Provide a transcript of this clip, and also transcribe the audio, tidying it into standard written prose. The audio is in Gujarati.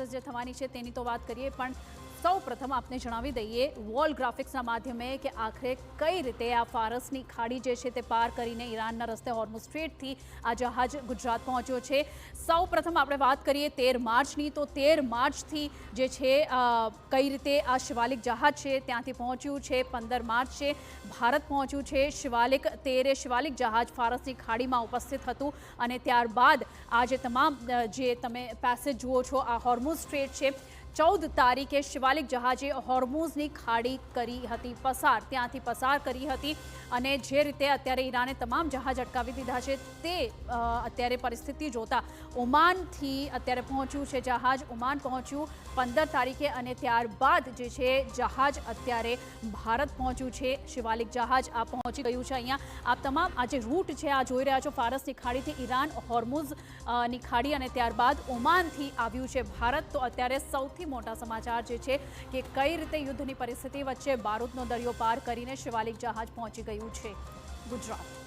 પ્રોસેસ જે થવાની છે તેની તો વાત કરીએ, પણ સૌપ્રથમ આપને જણાવી દઈએ વોલ ગ્રાફિક્સના માધ્યમે કે આખરે કઈ રીતે આ ફારસની ખાડી જે છે તે પાર કરીને ઈરાનના રસ્તે હોર્મુઝ સ્ટ્રેટથી આ જહાજ ગુજરાત પહોંચ્યો છે। સૌપ્રથમ આપણે વાત કરીએ 13 માર્ચની, તો 13 માર્ચથી જે છે કઈ રીતે આ શિવાલિક જહાજ છે ત્યાંથી પહોંચ્યું છે। 15 માર્ચે ભારત પહોંચ્યું છે શિવાલિક 13 શિવાલિક જહાજ ફારસની ખાડીમાં ઉપસ્થિત હતું અને ત્યારબાદ આ જે તમામ જે તમે પેસેજ જુઓ છો આ હોર્મુઝ સ્ટ્રેટ છે। 14 તારીખે શિવાલિક જહાજે હોર્મુઝની ખાડી કરી હતી પસાર, ત્યાંથી પસાર કરી હતી અને જે રીતે અત્યારે ઈરાને તમામ જહાજ અટકાવી દીધા છે તે અત્યારે પરિસ્થિતિ જોતા ઓમાનથી અત્યારે પહોંચ્યું છે જહાજ, ઓમાન પહોંચ્યું 15 તારીખે અને ત્યારબાદ જે છે જહાજ અત્યારે ભારત પહોંચ્યું છે। શિવાલિક જહાજ આ પહોંચી ગયું છે અહીંયા। આ તમામ આ જે રૂટ છે આ જોઈ રહ્યા છો ફારસની ખાડીથી ઈરાન, હોર્મુઝની ખાડી અને ત્યારબાદ ઓમાનથી આવ્યું છે ભારત। તો અત્યારે સૌથી મોટા સમાચાર જે છે કે કઈ રીતે યુદ્ધની પરિસ્થિતિ વચ્ચે બારૂદનો દરિયો પાર કરીને શિવાલિક જહાજ પહોંચી ગયું છે ગુજરાત।